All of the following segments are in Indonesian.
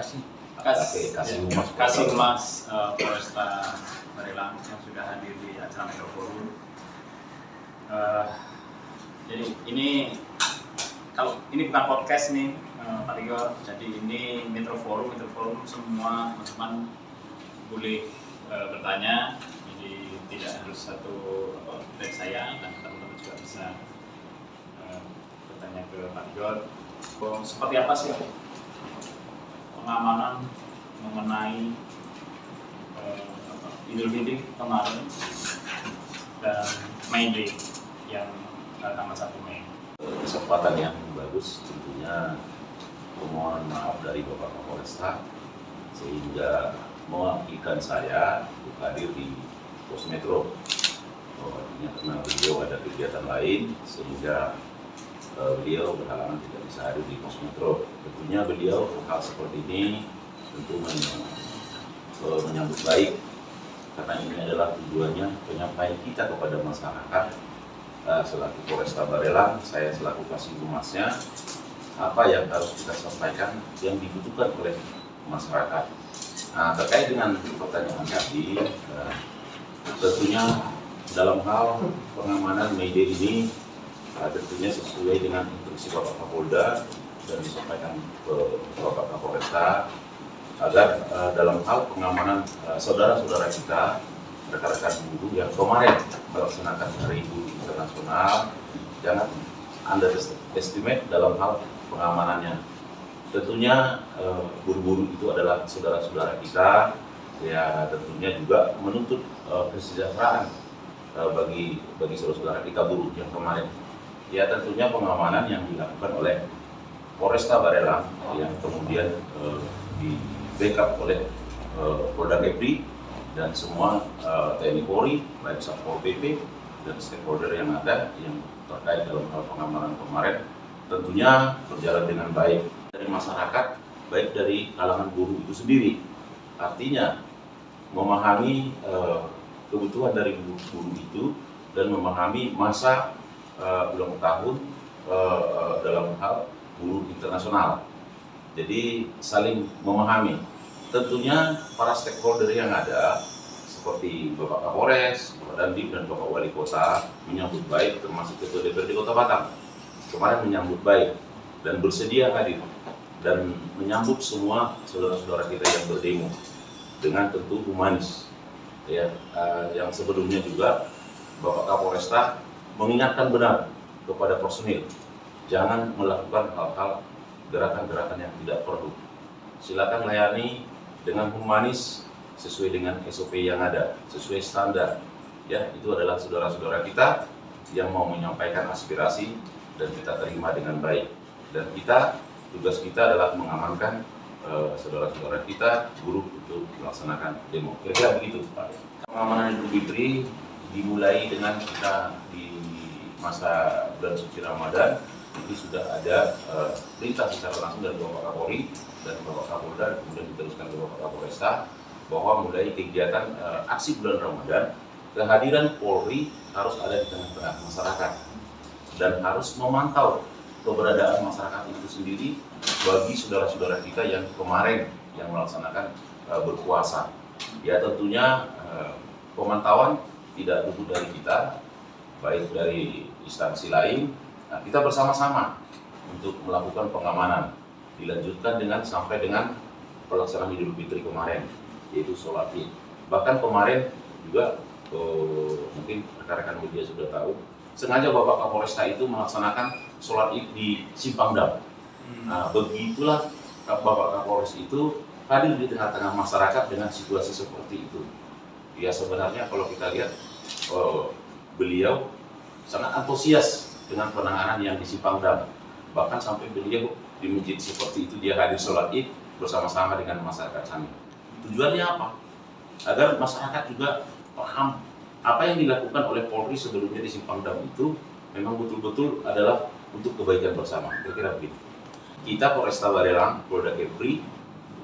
Kasih Mas Polresta Barelang yang sudah hadir di acara Metro Forum. Jadi ini kalau ini bukan podcast nih Pak Tigor, jadi ini Metro Forum semua teman-teman boleh bertanya, jadi tidak harus satu dari saya, dan teman-teman juga bisa bertanya ke Pak Tigor. Seperti apa sih pengamanan mengenai Idul Fitri kemarin dan May Day yang tanggal 1 Mei? Kesempatan yang bagus tentunya, mohon maaf dari Bapak Kapolresta sehingga mewakilkan saya untuk hadir di Pos Metro. Artinya karena beliau ada kegiatan lain sehingga beliau berhalangan tidak bisa hadir di Pos Metro. Tentunya beliau hal seperti ini tentu menyambut baik, karena ini adalah tujuannya penyampaian kita kepada masyarakat. Selaku Polresta Barelang, saya selaku Kasih Humasnya, apa yang harus kita sampaikan yang dibutuhkan oleh masyarakat. Terkait dengan pertanyaan tadi, tentunya dalam hal pengamanan May Day ini tentunya sesuai dengan instruksi Bapak Kapolda dan disampaikan ke Bapak Kapolresta agar dalam hal pengamanan saudara-saudara kita, rekan-rekan buruh yang kemarin melaksanakan Hari Buruh Internasional, jangan underestimate dalam hal pengamanannya. Tentunya buruh-buruh itu adalah saudara-saudara kita, ya tentunya juga menuntut kesejahteraan bagi saudara-saudara kita buruh yang kemarin. Ya tentunya pengamanan yang dilakukan oleh Polresta Barelang yang kemudian di backup oleh Polda Kepri dan semua TNI Polri, baik Satpol PP dan stakeholder yang ada yang terkait dalam hal pengamanan kemarin, tentunya berjalan dengan baik dari masyarakat, baik dari kalangan buruh itu sendiri. Artinya memahami kebutuhan dari buruh itu dan memahami masa ulang tahun dalam hal buruh internasional. Jadi saling memahami. Tentunya para stakeholder yang ada seperti Bapak Kapolres, Bapak Dandim, dan Bapak Wali Kota menyambut baik, termasuk Ketua DPRD Kota Batam kemarin menyambut baik dan bersedia hadir dan menyambut semua saudara-saudara kita yang berdemo dengan tentu humanis. Ya, yang sebelumnya juga Bapak Kapolresta mengingatkan benar kepada personil jangan melakukan hal-hal gerakan-gerakan yang tidak perlu. Silakan layani dengan humanis sesuai dengan SOP yang ada, sesuai standar. Ya, itu adalah saudara-saudara kita yang mau menyampaikan aspirasi dan kita terima dengan baik. Dan tugas kita adalah mengamankan saudara-saudara kita, buruh untuk melaksanakan demo. Kira-kira begitu, Pak. Pengamanan Idul Fitri dimulai dengan kita di masa bulan suci Ramadan. Itu sudah ada perintah secara langsung dari Bapak Kapolri dan Bapak Kapolda, kemudian diteruskan ke Bapak Kapolresta bahwa mulai kegiatan aksi bulan Ramadan, kehadiran Polri harus ada di tengah-tengah masyarakat dan harus memantau keberadaan masyarakat itu sendiri bagi saudara-saudara kita yang kemarin yang melaksanakan berpuasa. Ya tentunya pemantauan tidak luput dari kita, baik dari instansi lain. Nah, kita bersama-sama untuk melakukan pengamanan, dilanjutkan sampai dengan pelaksanaan Idul Fitri kemarin, yaitu sholat Id. Bahkan kemarin juga mungkin rekan-rekan media sudah tahu, sengaja Bapak Kapolresta itu melaksanakan sholat Id di Simpang Dam. Nah, begitulah Bapak Kapolres itu hadir di tengah-tengah masyarakat dengan situasi seperti itu. Ya sebenarnya kalau kita lihat beliau sangat antusias dengan penanganan yang di Simpang Dam. Bahkan sampai beliau di masjid seperti itu dia hadir sholat Id bersama-sama dengan masyarakat kami. Tujuannya apa? Agar masyarakat juga paham apa yang dilakukan oleh Polri sebelumnya di Simpang Dam itu memang betul-betul adalah untuk kebaikan bersama. Kira-kira begitu. Kita Polresta Barelang, Polda Kepri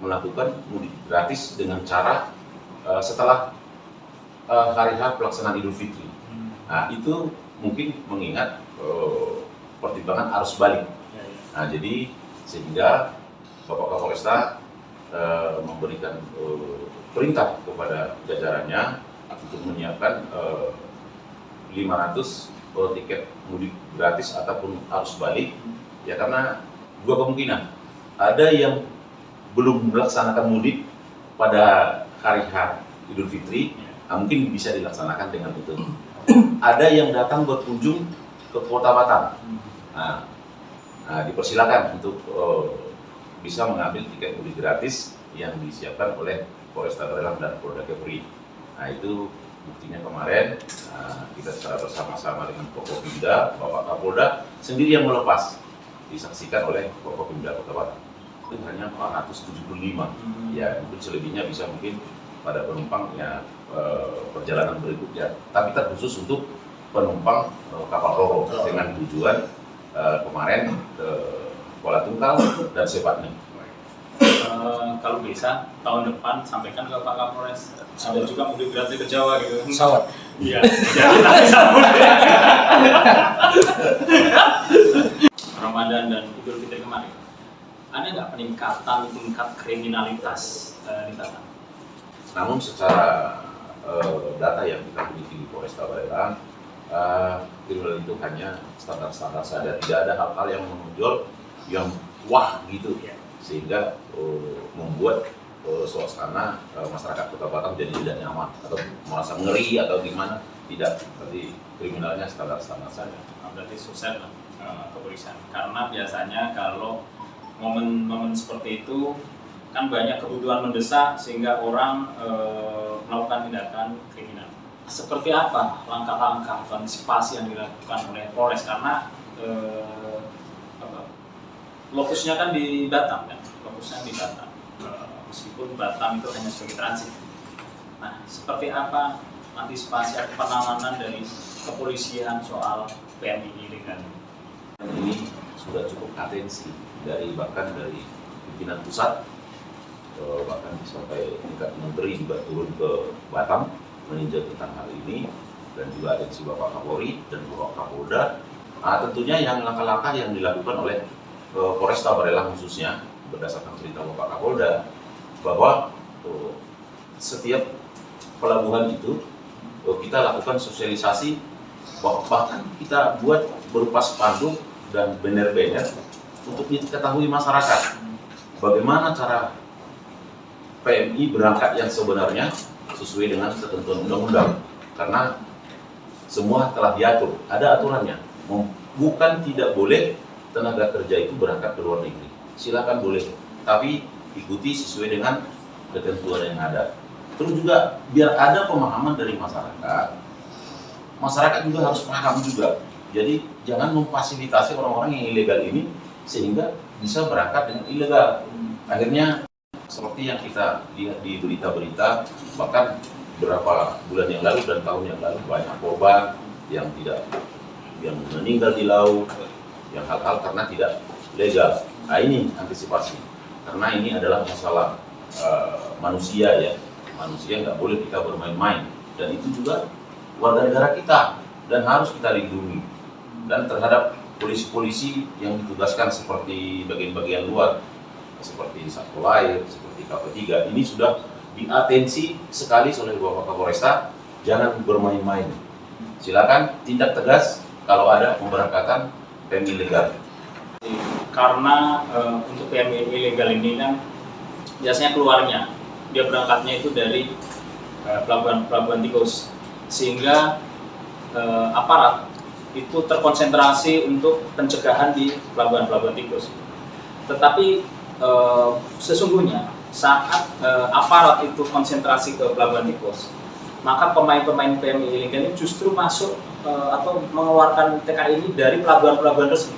melakukan mudik gratis dengan cara setelah hari H pelaksanaan Idul Fitri. Nah itu mungkin mengingat pertimbangan arus balik. Nah jadi sehingga Bapak Kapolresta memberikan perintah kepada jajarannya untuk menyiapkan 500 tiket mudik gratis ataupun arus balik, ya, karena dua kemungkinan. Ada yang belum melaksanakan mudik pada hari Idul Fitri, mungkin bisa dilaksanakan dengan itu. Ada yang datang berkunjung ke Kota Batam, dipersilakan untuk bisa mengambil tiket mudik gratis yang disiapkan oleh Polresta Barelang dan Polda Kepri. Nah, itu buktinya kemarin kita secara bersama-sama dengan Forkopimda, Bapak Kapolda sendiri yang melepas, disaksikan oleh Forkopimda Kota Batam. Itu hanya 475, ya mungkin selebihnya bisa mungkin pada penumpang ya perjalanan berikutnya, tapi terkhusus untuk penumpang kapal Roro dengan tujuan kemarin Kuala Tunggal dan Sepatnya. Kalau bisa tahun depan sampaikan ke Pak Kapolres ada juga mudik gratis ke Jawa gitu. Pesawat. Iya. Jadi tak bisa mudik. Ramadan dan Idul Fitri kemarin, ada nggak peningkatan tingkat kriminalitas di Batam? Namun secara data yang kita miliki di Polresta Barelang, kriminal itu hanya standar-standar saja, tidak ada hal-hal yang menonjol yang wah gitu, sehingga membuat suasana masyarakat Kota Batam jadi tidak nyaman atau merasa ngeri atau gimana, tidak. Berarti kriminalnya standar-standar saja. Berarti sukses lah kepolisian, karena biasanya kalau momen-momen seperti itu kan banyak kebutuhan mendesak sehingga orang melakukan tindakan kriminal. Seperti apa langkah-langkah antisipasi yang dilakukan oleh Polres, karena lokusnya kan di Batam kan, meskipun Batam itu hanya sebagai transit. Nah, seperti apa antisipasi atau penanganan dari kepolisian soal PMI ilegal? Ini sudah cukup atensi bahkan dari pimpinan pusat, bahkan sampai tingkat menteri juga turun ke Batam meninjau tentang hal ini, dan juga atensi Bapak Kapolri dan Bapak Kapolda. Tentunya yang langkah-langkah yang dilakukan oleh Polresta Barelang khususnya berdasarkan perintah Bapak Kapolda, bahwa setiap pelabuhan itu kita lakukan sosialisasi, bahkan kita buat berupa spanduk dan banner-banner untuk diketahui masyarakat bagaimana cara PMI berangkat yang sebenarnya sesuai dengan ketentuan undang-undang, karena semua telah diatur, ada aturannya. Bukan tidak boleh tenaga kerja itu berangkat ke luar negeri, silakan boleh, tapi ikuti sesuai dengan ketentuan yang ada. Terus juga biar ada pemahaman dari masyarakat juga harus paham juga. Jadi jangan memfasilitasi orang-orang yang ilegal ini sehingga bisa berangkat dengan ilegal. Akhirnya seperti yang kita lihat di berita-berita, bahkan beberapa bulan yang lalu dan tahun yang lalu banyak korban yang meninggal di laut, yang hal-hal karena tidak legal. Nah, ini antisipasi, karena ini adalah masalah manusia, ya. Manusia nggak boleh kita bermain-main, dan itu juga warga negara kita dan harus kita lindungi. Dan terhadap polisi-polisi yang ditugaskan seperti bagian-bagian luar, seperti Satpol Air, seperti KP3, ini sudah diatensi sekali oleh Bapak Kapolresta, jangan bermain-main. Silakan tindak tegas kalau ada pemberangkatan PMI ilegal. Karena untuk PMI ilegal ini kan biasanya keluarnya, dia berangkatnya itu dari pelabuhan tikus, sehingga aparat itu terkonsentrasi untuk pencegahan di pelabuhan tikus. Tetapi sesungguhnya saat aparat itu konsentrasi ke pelabuhan tikus, maka pemain-pemain PMI ilegal ini justru masuk atau mengeluarkan TKI ini dari pelabuhan-pelabuhan resmi.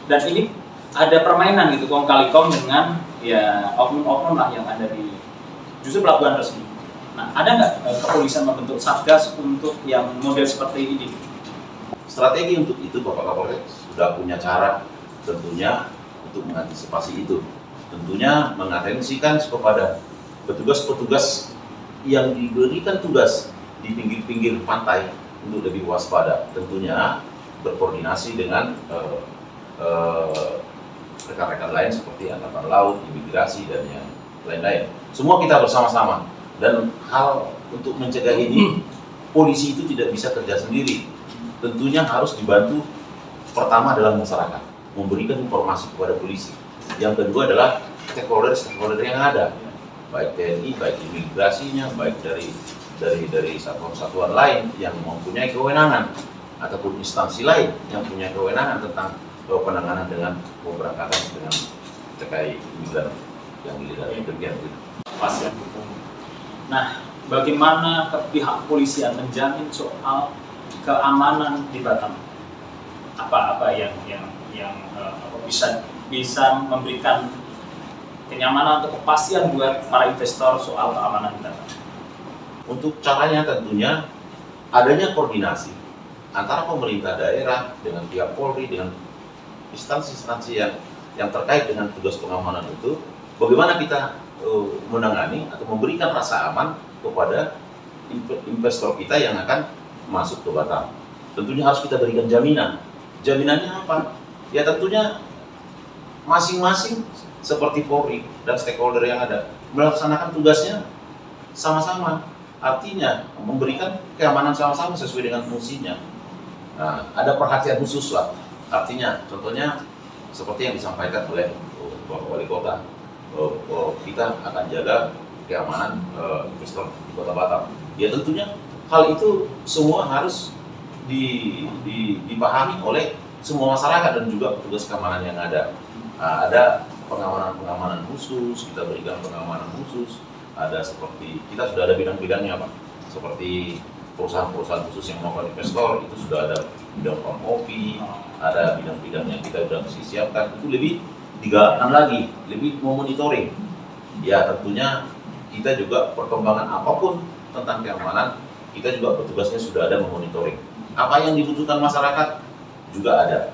Dan ini ada permainan gitu, kong kali kong dengan ya oknum-oknum lah yang ada di justru pelabuhan resmi. Nah, ada nggak kepolisian membentuk satgas untuk yang model seperti ini? Strategi untuk itu Bapak Kapolres sudah punya cara tentunya untuk mengantisipasi itu. Tentunya mengatensikan kepada petugas-petugas yang diberikan tugas di pinggir-pinggir pantai untuk lebih waspada. Tentunya berkoordinasi dengan rekan-rekan lain seperti Angkatan Laut, Imigrasi, dan yang lain-lain. Semua kita bersama-sama. Dan hal untuk mencegah ini, polisi itu tidak bisa kerja sendiri. Tentunya harus dibantu. Pertama adalah masyarakat, memberikan informasi kepada polisi. Yang kedua adalah stakeholder yang ada, baik TNI, baik imigrasinya, baik dari satuan-satuan lain yang mempunyai kewenangan ataupun instansi lain yang punya kewenangan tentang penanganan dengan pemberangkatan dengan terkait imigran yang ilegal. Demikian. Pasien hukum. Nah, bagaimana pihak kepolisian menjamin soal keamanan di Batam? Apa yang bisa memberikan kenyamanan atau kepastian buat para investor soal keamanan di Batam? Untuk caranya tentunya adanya koordinasi antara pemerintah daerah dengan pihak Polri dengan instansi-instansi yang terkait dengan tugas pengamanan itu, bagaimana kita menangani atau memberikan rasa aman kepada investor kita yang akan masuk ke Batam. Tentunya harus kita berikan jaminan. Jaminannya apa? Ya tentunya masing-masing seperti Polri dan stakeholder yang ada melaksanakan tugasnya sama-sama. Artinya memberikan keamanan sama-sama sesuai dengan fungsinya. Nah, ada perhatian khusus lah. Artinya, contohnya seperti yang disampaikan oleh Bapak Wali Kota, kita akan jaga keamanan investor di Kota Batam. Ya tentunya hal itu semua harus dipahami oleh semua masyarakat dan juga petugas keamanan yang ada. Nah, ada pengamanan khusus, kita berikan pengamanan khusus. Ada seperti kita sudah ada bidang-bidangnya Pak, seperti perusahaan-perusahaan khusus yang melakukan investor itu sudah ada bidang kopi, ada bidang-bidang yang kita sudah siapkan, itu lebih digalakkan lagi, lebih memonitoring. Ya tentunya kita juga perkembangan apapun tentang keamanan, kita juga petugasnya sudah ada memonitoring. Apa yang dibutuhkan masyarakat juga ada,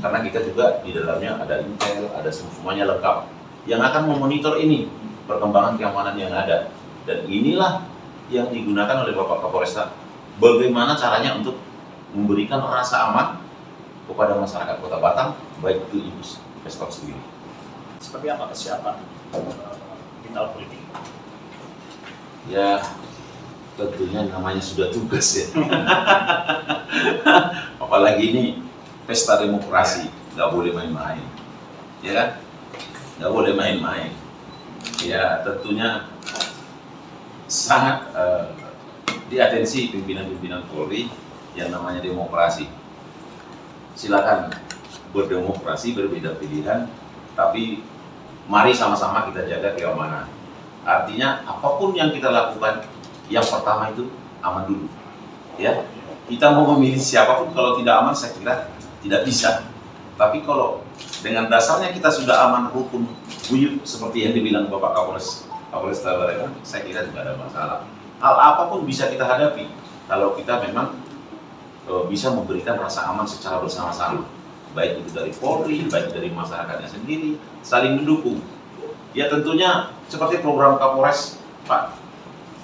karena kita juga di dalamnya ada intel, ada semuanya lengkap yang akan memonitor ini perkembangan keamanan yang ada. Dan inilah yang digunakan oleh Bapak Kapolresta, bagaimana caranya untuk memberikan rasa aman kepada masyarakat Kota Batam, baik itu investor sendiri. Seperti apa kesiapan di tahun politik? Ya tentunya namanya sudah tugas ya. Apalagi ini pesta demokrasi, nggak boleh main-main, ya kan? Nggak boleh main-main. Ya tentunya sangat diatensi pimpinan-pimpinan Polri yang namanya demokrasi. Silakan berdemokrasi, berbeda pilihan, tapi mari sama-sama kita jaga keamanan. Artinya apapun yang kita lakukan, yang pertama itu aman dulu. Ya, kita mau memilih siapapun kalau tidak aman saya kira tidak bisa. Tapi kalau dengan dasarnya kita sudah aman hukum guyup seperti yang dibilang Bapak Kapolresta Batam, saya kira tidak ada masalah. Hal apapun bisa kita hadapi kalau kita memang bisa memberikan rasa aman secara bersama-sama, baik itu dari Polri, baik dari masyarakatnya sendiri, saling mendukung. Ya tentunya seperti program Kapolres, Pak,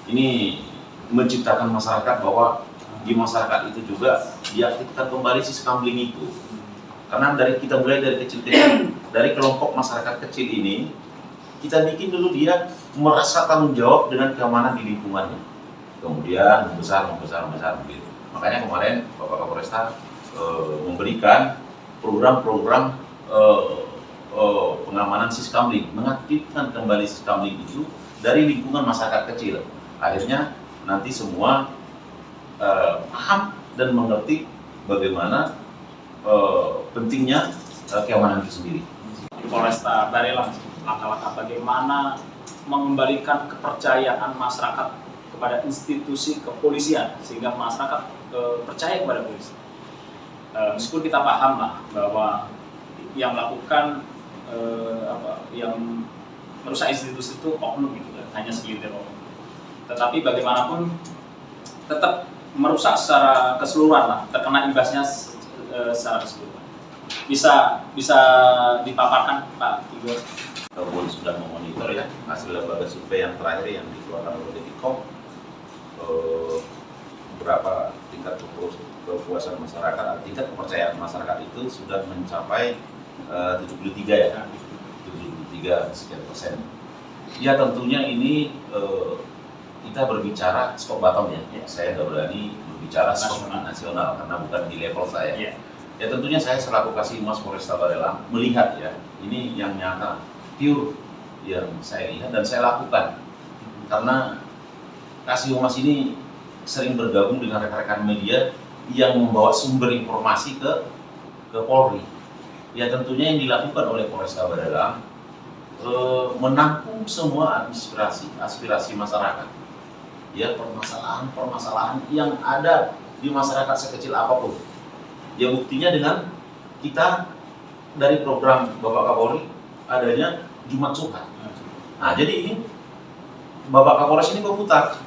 ini menciptakan masyarakat bahwa di masyarakat itu juga diaktifkan kembali si skambling itu. Karena kita mulai dari kecil-kecil, dari kelompok masyarakat kecil ini, kita bikin dulu dia merasa tanggung jawab dengan keamanan di lingkungannya. Kemudian membesar begitu. Makanya kemarin Bapak Kapolresta memberikan program-program pengamanan siskamling, mengaktifkan kembali siskamling itu dari lingkungan masyarakat kecil. Akhirnya nanti semua paham dan mengerti bagaimana pentingnya keamanan itu sendiri. Polresta Barelang, langkah-langkah bagaimana mengembalikan kepercayaan masyarakat kepada institusi kepolisian sehingga masyarakat percaya kepada polisi. Meskipun kita paham lah bahwa yang melakukan yang merusak institusi itu oknum gitu kan, hanya segelintir oknum. Tetapi bagaimanapun tetap merusak secara keseluruhan lah, terkena imbasnya secara keseluruhan. Bisa dipaparkan Pak Igor? Kebun sudah memonitor ya hasil lembaga survei yang terakhir yang dikeluarkan oleh Detikom, berapa tingkat kepuasan masyarakat, tingkat kepercayaan masyarakat itu sudah mencapai 73 ya, 73 sekian persen. Ya tentunya ini kita berbicara skop Batam ya. Saya nggak berani berbicara skop nasional karena bukan di level saya. Ya tentunya saya selaku Kasihhumas Polresta Barelang melihat ya, ini yang nyata, pure yang saya lihat dan saya lakukan. Karena Kasihhumas ini sering bergabung dengan rekan-rekan media yang membawa sumber informasi ke Polri. Ya tentunya yang dilakukan oleh Polresta Barelang menampung semua aspirasi masyarakat. Ya permasalahan yang ada di masyarakat sekecil apapun. Ya buktinya dengan kita dari program Bapak Kapolri adanya Jumat Curhat. Nah jadi ini Bapak Kapolres ini berputar.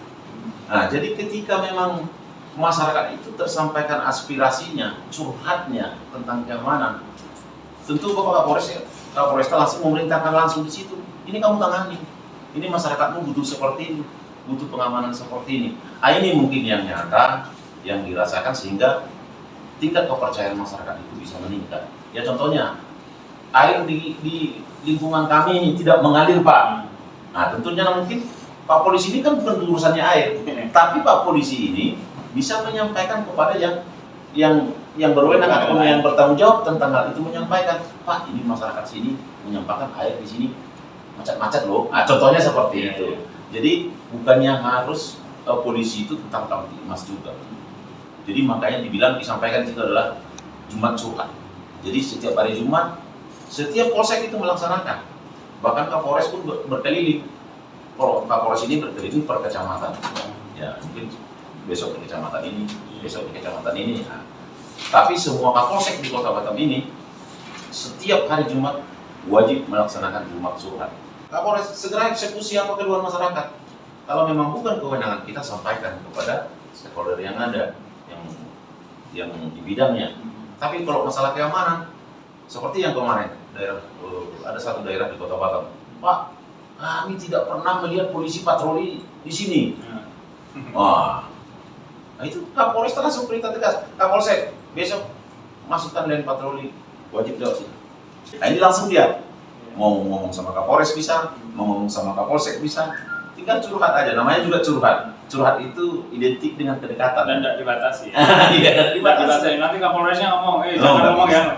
Nah jadi ketika memang masyarakat itu tersampaikan aspirasinya, curhatnya tentang keamanan, tentu Bapak Kapolresta langsung memerintahkan langsung di situ. Ini kamu tangani. Ini masyarakatmu butuh seperti ini, butuh pengamanan seperti ini. Nah, ini mungkin yang nyata yang dirasakan sehingga tingkat kepercayaan masyarakat itu bisa meningkat. Ya contohnya air di lingkungan kami ini tidak mengalir Pak. Nah tentunya mungkin Pak Polisi ini kan bukan urusannya air, tapi Pak Polisi ini bisa menyampaikan kepada yang berwenang atau yang bertanggung jawab tentang hal itu, menyampaikan, Pak ini masyarakat sini menyampaikan air di sini macet-macet loh. Nah, contohnya seperti itu. Jadi bukannya harus polisi itu tentang Kamtibmas juga. Jadi makanya disampaikan itu adalah Jumat Curhat. Jadi setiap hari Jumat, setiap polsek itu melaksanakan. Bahkan Kapolres pun berkeliling. Kapolres ini berkeliling per kecamatan. Ya mungkin besok di kecamatan ini, besok di kecamatan ini. Nah, tapi semua Kapolsek di Kota Batam ini setiap hari Jumat wajib melaksanakan Jumat Curhat. Kapolres segera eksekusi apa keluhan masyarakat. Kalau memang bukan kewenangan kita, sampaikan kepada stakeholder yang ada, yang di bidangnya. Tapi kalau masalah keamanan, seperti yang kemarin, ada satu daerah di Kota Batam, Pak, kami tidak pernah melihat polisi patroli di sini. Wah, nah itu Kapolres langsung perintah tegas, Kapolsek besok masukkan lain patroli, wajib lewat sini. Nah ini langsung dia mau ngomong sama Kapolres bisa, mau ngomong sama Kapolsek bisa, tinggal curhat aja, namanya juga curhat. Curhat itu identik dengan kedekatan dan tidak dibatasi. Iya, dibatasi. Nanti Kapolresnya ngomong, jangan ngomong ya.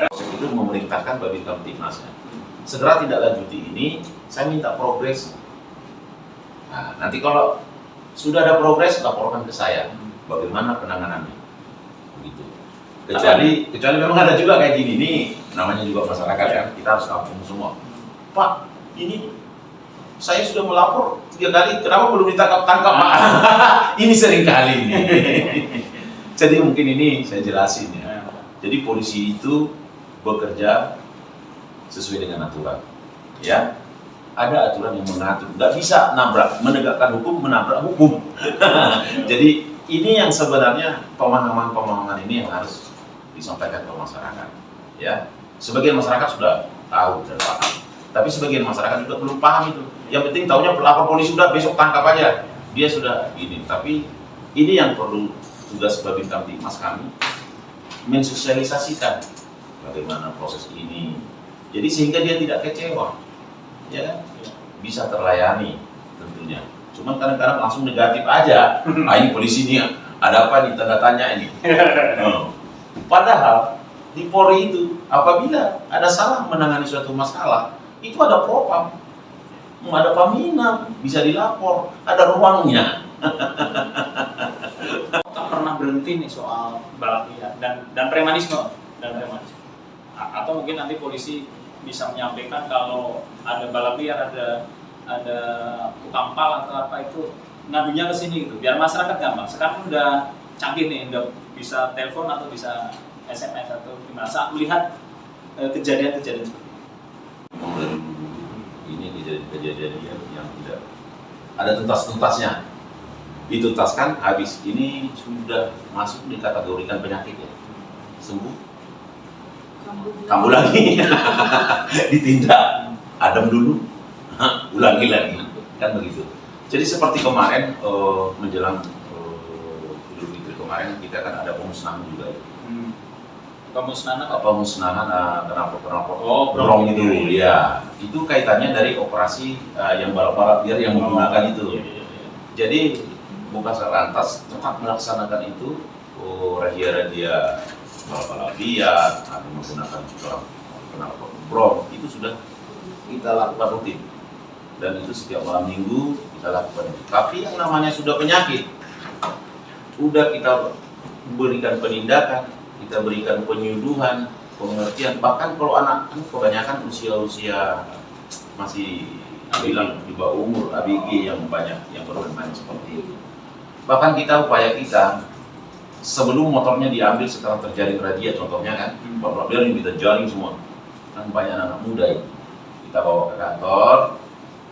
Kapolsek itu memerintahkan Babin Kamtibmasnya segera tidak lanjuti ini, saya minta progres. Nah, nanti kalau sudah ada progres, laporkan ke saya bagaimana penanganannya. Begitu. Kecuali memang ada juga kayak gini nih, namanya juga masyarakat kan, kita harus tampung semua. Pak, ini saya sudah melapor 3 kali, kenapa belum ditangkap-tangkap Pak? Ini sering kali ini. Jadi mungkin ini saya jelasin ya. Jadi polisi itu bekerja sesuai dengan aturan. Ya, ada aturan yang mengatur, nggak bisa nabrak, menegakkan hukum, menabrak hukum. Jadi ini yang sebenarnya pemahaman ini yang harus disampaikan ke masyarakat. Ya, sebagian masyarakat sudah tahu dan paham, tapi sebagian masyarakat juga belum paham itu. Yang penting tahunya pelapor polisi sudah besok tangkap aja, dia sudah ini. Tapi ini yang perlu tugas Babin Kamtibmas kami mensosialisasikan bagaimana proses ini. Jadi sehingga dia tidak kecewa, ya bisa terlayani tentunya. Cuman kadang-kadang langsung negatif aja. Ini polisi ini ada apa nih, tanda tanya ini. Padahal di Polri itu apabila ada salah menangani suatu masalah, itu ada propam, ada paminal, bisa dilapor, ada ruangnya. Tak pernah berhenti nih soal balap liar dan premanisme atau mungkin nanti polisi bisa menyampaikan kalau ada balap liar, ada tukang pal atau apa itu ngadunya ke sini gitu, biar masyarakat gampang. Sekarang udah canggih nih, udah bisa telepon atau bisa SMS atau gimana saat melihat kejadian-kejadian seperti ini kejadian yang tidak ada tuntas-tuntasnya, dituntaskan habis ini sudah masuk dikategorikan penyakit ya, sembuh kambuh lagi. Ditindak, adem dulu, ulangi lagi, kan begitu. Jadi seperti kemarin menjelang Idul Fitri kemarin kita kan ada pemusnahan juga ya. pemusnahan knalpot Oh, brong brong. itu, ya itu kaitannya dari operasi yang balap-balap liar yang menggunakan itu. Iya, iya, iya. Jadi bukan lantas tetap melaksanakan itu razia balap-balap liar atau menggunakan knalpot brong itu sudah kita lakukan rutin dan itu setiap malam minggu kita lakukan. Tapi yang namanya sudah penyakit, sudah kita berikan penindakan, kita berikan penyuluhan, pengertian. Bahkan kalau anak kebanyakan usia masih bilang di bawah umur ABG yang banyak yang bermain seperti itu. Bahkan upaya kita sebelum motornya diambil setelah terjadi razia contohnya kan, balap liar ini kita jaring semua. Kan banyak anak muda itu. Kita bawa ke kantor,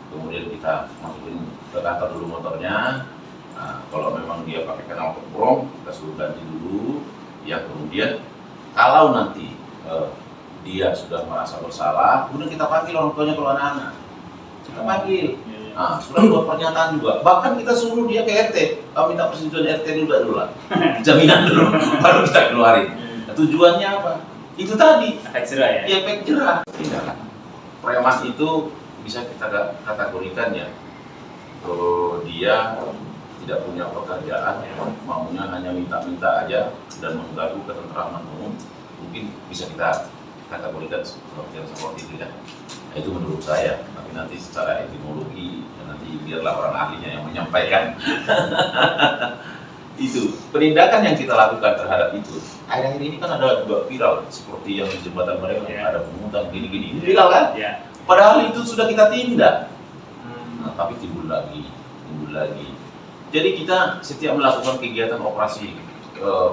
kemudian kita masukin ke kantor dulu motornya. Nah, kalau memang dia pakai knalpot brong, kita suruh ganti dulu. Ya kemudian kalau nanti dia sudah merasa bersalah, kemudian kita panggil orang tuanya kalau anak-anak. Kita panggil. Nah, sudah buat pernyataan juga. Bahkan kita suruh dia ke RT. Kami minta persetujuan RT dulu lah. Jaminan dulu, baru kita keluarin. Nah, tujuannya apa? Itu tadi. Efek jerah ya? Iya, efek jerah. Preman itu bisa kita kategorikan ya. Kalau dia tidak punya pekerjaan, maunya hanya minta-minta aja dan mengganggu ketentraman umum, mungkin bisa kita kategorikan seperti itu ya. Nah, itu menurut saya. Tapi nanti secara etimologi, nanti biarlah orang ahlinya yang menyampaikan. Itu penindakan yang kita lakukan terhadap itu. Akhir-akhir ini kan ada juga viral seperti yang di jembatan mereka ada pungutan gini-gini. Viral kan? Ya. Padahal itu sudah kita tindak. Nah, tapi timbul lagi. Jadi kita setiap melakukan kegiatan operasi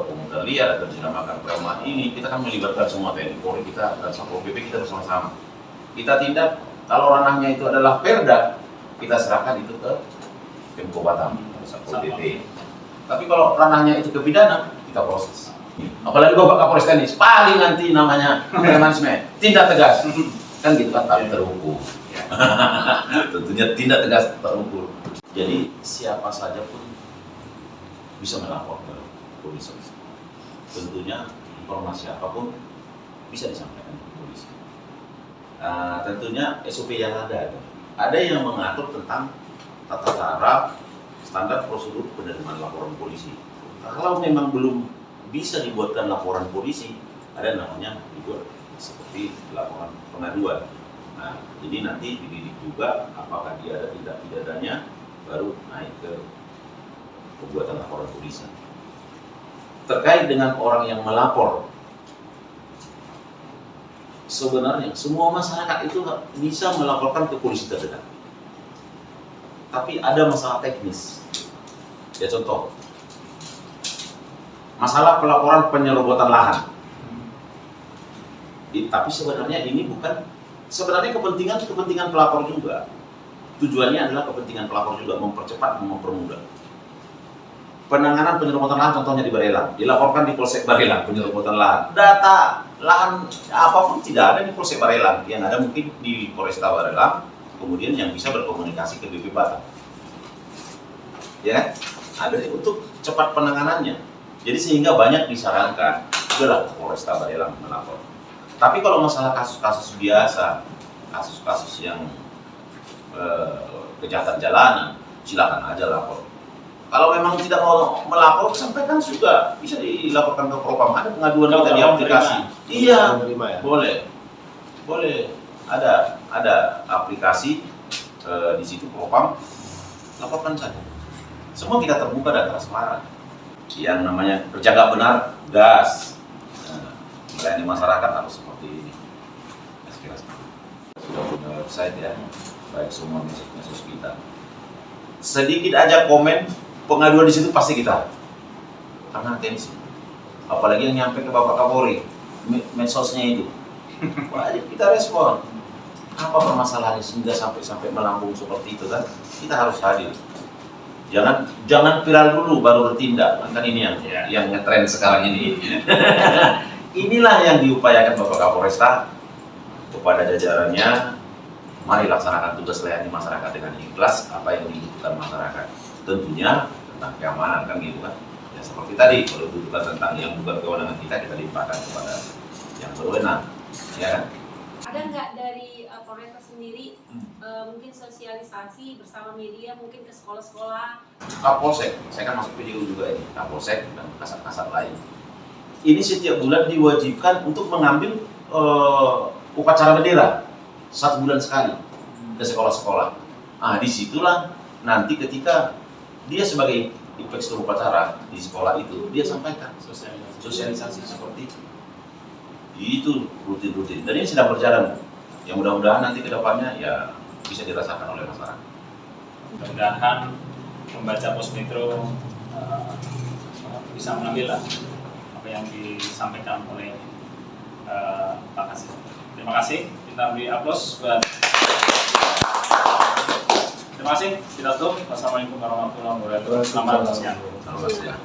pungutan liar atau dinamakan preman ini, kita kan melibatkan semua TNI Polri kita dan Satpol PP kita bersama-sama. Kita tindak. Kalau ranahnya itu adalah Perda, kita serahkan itu ke Pemko Batam, Satpol PP. Tapi kalau ranahnya itu ke pidana, kita proses. Apalagi Bapak Kapolres Teknis, paling nanti namanya premanisme, tindak tegas. Kan gitu kan, tapi terukur. Tentunya tindak tegas terukur. Jadi siapa saja pun bisa melapor ke polisi. Tentunya informasi apapun bisa disampaikan ke polisi. Tentunya SOP yang ada yang mengatur tentang tata cara standar prosedur penerimaan laporan polisi. Kalau memang belum bisa dibuatkan laporan polisi, ada namanya dibuat seperti laporan pengaduan. Nah, ini nanti dididik juga apakah dia ada tindak pidananya, baru naik ke pembuatan laporan polisi. Terkait dengan orang yang melapor, sebenarnya semua masyarakat itu bisa melaporkan ke polisi terdekat. Tapi ada masalah teknis. Ya contoh, masalah pelaporan penyerobotan lahan. Tapi sebenarnya ini sebenarnya kepentingan pelapor juga. Tujuannya adalah kepentingan pelapor juga, mempercepat, mempermudah. Penanganan penyerobotan lahan contohnya di Barelang, dilaporkan di Polsek Barelang penyerobotan lahan. Data lahan apapun tidak ada di Polsek Barelang, yang ada mungkin di Polresta Barelang, kemudian yang bisa berkomunikasi ke BP Batam. Ya, ada untuk cepat penanganannya. Jadi sehingga banyak disarankan, udahlah Polresta Barelang melapor. Tapi kalau masalah kasus-kasus biasa, kasus-kasus yang kejahatan jalanan, silakan aja lapor. Kalau memang tidak mau melapor, sampaikan juga, bisa dilaporkan ke Propam. Ada pengaduan kita di aplikasi. Iya, boleh. Ada aplikasi di situ Propam, laporkan saja. Semua kita terbuka dan transparan. Yang namanya kerja nggak benar, gas. Melayani masyarakat harus seperti ini. Sudah punya website ya, baik semua medsos kita. Sedikit aja komen pengaduan di situ pasti kita, karena atensi. Apalagi yang nyampe ke Bapak Kapolri, medsosnya itu, wajib kita respon. Apa permasalahannya sehingga sampai melambung seperti itu kan? Kita harus hadir. Jangan viral dulu baru bertindak. Kan ini yang ngetren sekarang ini. Inilah yang diupayakan Bapak Kapolresta kepada jajarannya. Mari laksanakan tugas layani masyarakat dengan ikhlas apa yang dibutuhkan masyarakat. Tentunya tentang keamanan kan gitu kan. Ya seperti tadi kalau dibutuhkan tentang yang bukan kewenangan kita limpahkan kepada yang berwenang, ya kan? Ada nggak dari Polresta sendiri mungkin sosialisasi bersama media mungkin ke sekolah-sekolah? Kapolsek, saya kan masuk PJU juga ini, Kapolsek dan kasat-kasat lain. Ini setiap bulan diwajibkan untuk mengambil upacara bendera 1 bulan sekali ke sekolah-sekolah. Ah, disitulah nanti ketika dia sebagai inspektur upacara di sekolah itu dia sampaikan sosialisasi seperti itu. Itu rutin-rutin dan ini sedang berjalan. Yang mudah-mudahan nanti ke depannya ya bisa dirasakan oleh masyarakat. Mudah-mudahan membaca Pos Metro bisa mengambil lah apa yang disampaikan oleh Pak Kasih. Terima kasih. Kita beri aplaus buat. Terima kasih. Kita tutup. Wassalamualaikum warahmatullahi wabarakatuh. Selamat siang. Selamat siang.